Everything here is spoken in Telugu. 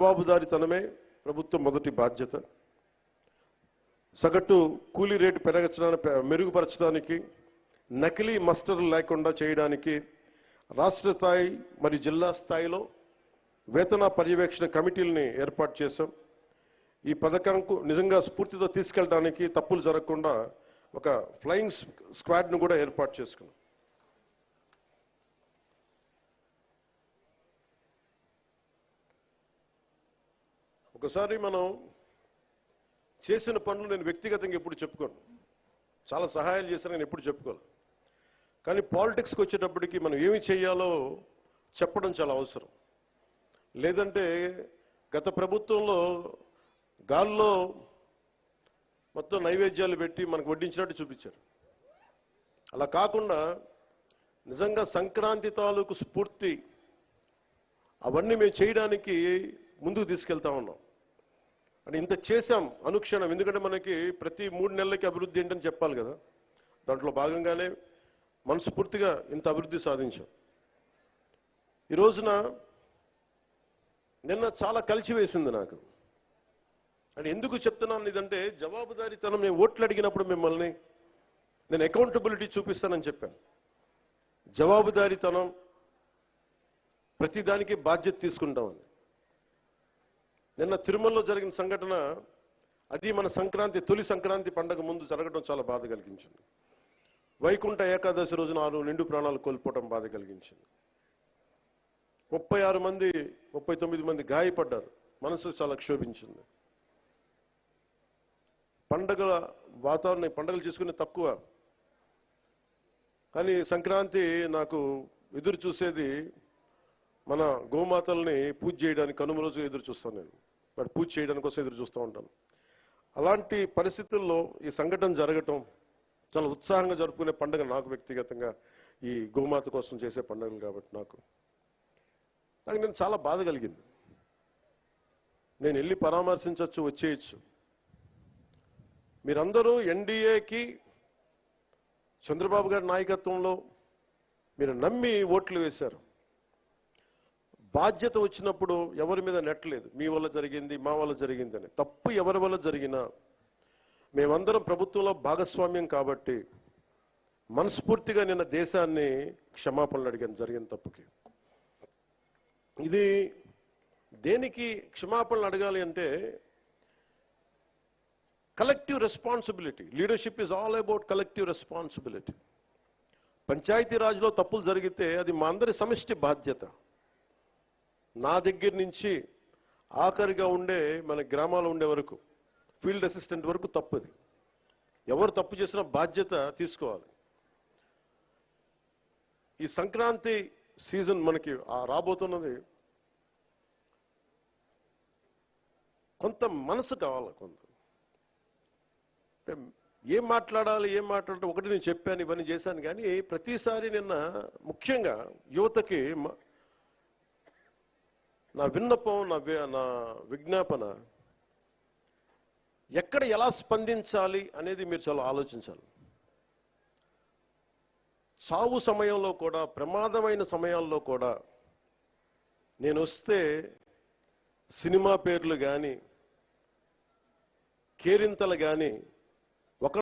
జవాబుదారీతనమే ప్రభుత్వం మొదటి బాధ్యత. సగటు కూలీ రేటు మెరుగుపరచడానికి, నకిలీ మస్టర్లు లేకుండా చేయడానికి రాష్ట్ర స్థాయి మరియు జిల్లా స్థాయిలో వేతన పర్యవేక్షణ కమిటీలని ఏర్పాటు చేశాం. ఈ పథకంకు నిజంగా స్ఫూర్తితో తీసుకెళ్ళడానికి తప్పులు జరగకుండా ఒక ఫ్లయింగ్ స్క్వాడ్ను కూడా ఏర్పాటు చేసుకున్నాం. ఒకసారి మనం చేసిన పనులు నేను వ్యక్తిగతంగా ఎప్పుడు చెప్పుకోను, చాలా సహాయాలు చేశాను నేను ఎప్పుడు చెప్పుకోను. కానీ పాలిటిక్స్కి వచ్చేటప్పటికి మనం ఏమి చేయాలో చెప్పడం చాలా అవసరం. లేదంటే గత ప్రభుత్వంలో గాల్లో మొత్తం నైవేద్యాలు పెట్టి మనకు వడ్డించినట్టు చూపించారు. అలా కాకుండా నిజంగా సంక్రాంతి తాలూకు స్ఫూర్తి అవన్నీ మేము చేయడానికి ముందుకు తీసుకెళ్తా ఉన్నాం. అంటే ఇంత చేశాం అనుక్షణం, ఎందుకంటే మనకి ప్రతి 3 నెలలకి అభివృద్ధి ఏంటని చెప్పాలి కదా. దాంట్లో భాగంగానే మనస్ఫూర్తిగా ఇంత అభివృద్ధి సాధించాం. ఈ రోజున నిన్న చాలా కలిసివేసింది నాకు. అంటే ఎందుకు చెప్తున్నాను ఇదంటే, జవాబుదారీతనం. నేను ఓట్లు అడిగినప్పుడు మిమ్మల్ని నేను అకౌంటబిలిటీ చూపిస్తానని చెప్పాను. జవాబుదారీతనం, ప్రతిదానికి బాధ్యత తీసుకుంటామని. నిన్న తిరుమలలో జరిగిన సంఘటన, అది మన తొలి సంక్రాంతి పండగ ముందు జరగడం చాలా బాధ కలిగించింది. వైకుంఠ ఏకాదశి రోజున 6 నిండు ప్రాణాలు కోల్పోవడం బాధ కలిగించింది. 39 మంది గాయపడ్డారు. మనసు చాలా క్షోభించింది. పండగల వాతావరణం, పండుగలు చేసుకునే తక్కువ, కానీ సంక్రాంతి నాకు ఎదురు చూసేది మన గోమాతల్ని పూజ చేయడానికి. కనుమ రోజు ఎదురు చూస్తాను నేను, వాటి పూజ చేయడానికి కోసం ఎదురు చూస్తూ ఉంటాను. అలాంటి పరిస్థితుల్లో ఈ సంఘటన జరగటం, చాలా ఉత్సాహంగా జరుపుకునే పండుగ నాకు వ్యక్తిగతంగా, ఈ గోమాత కోసం చేసే పండుగలు కాబట్టి నాకు నేను చాలా బాధ కలిగింది. నేను వెళ్ళి పరామర్శించవచ్చు, వచ్చేయచ్చు. మీరందరూ ఎన్డీఏకి, చంద్రబాబు గారి నాయకత్వంలో మీరు నమ్మి ఓట్లు వేశారు. బాధ్యత వచ్చినప్పుడు ఎవరి మీద నెట్టలేదు. మీ వల్ల జరిగింది, మా వల్ల జరిగింది అని. తప్పు ఎవరి వల్ల జరిగినా మేమందరం ప్రభుత్వంలో భాగస్వామ్యం కాబట్టి మనస్ఫూర్తిగా నిన్న దేశాన్ని క్షమాపణలు అడిగాను జరిగిన తప్పుకి. ఇది దేనికి క్షమాపణలు అడగాలి అంటే, collective responsibility. Leadership is all about collective responsibility. పంచాయతీరాజ్లో తప్పులు జరిగితే అది మా అందరి సమిష్టి బాధ్యత. నా దగ్గర నుంచి ఆఖరిగా ఉండే మన గ్రామాలు ఉండే వరకు, ఫీల్డ్ అసిస్టెంట్ వరకు తప్పుది. ఎవరు తప్పు చేసినా బాధ్యత తీసుకోవాలి. ఈ సంక్రాంతి సీజన్ మనకి రాబోతున్నది. కొంత మనసు కావాలి. ఏం మాట్లాడాలి, ఒకటి నేను చెప్పాను, ఇవన్నీ చేశాను. కానీ ప్రతిసారి నిన్న ముఖ్యంగా యువతకి నా విన్నపం, నా విజ్ఞాపన, ఎక్కడ ఎలా స్పందించాలి అనేది మీరు చాలా ఆలోచించాలి. చావు సమయంలో కూడా, ప్రమాదమైన సమయాల్లో కూడా నేను వస్తే సినిమా పేర్లు కానీ, కేరింతలు కానీ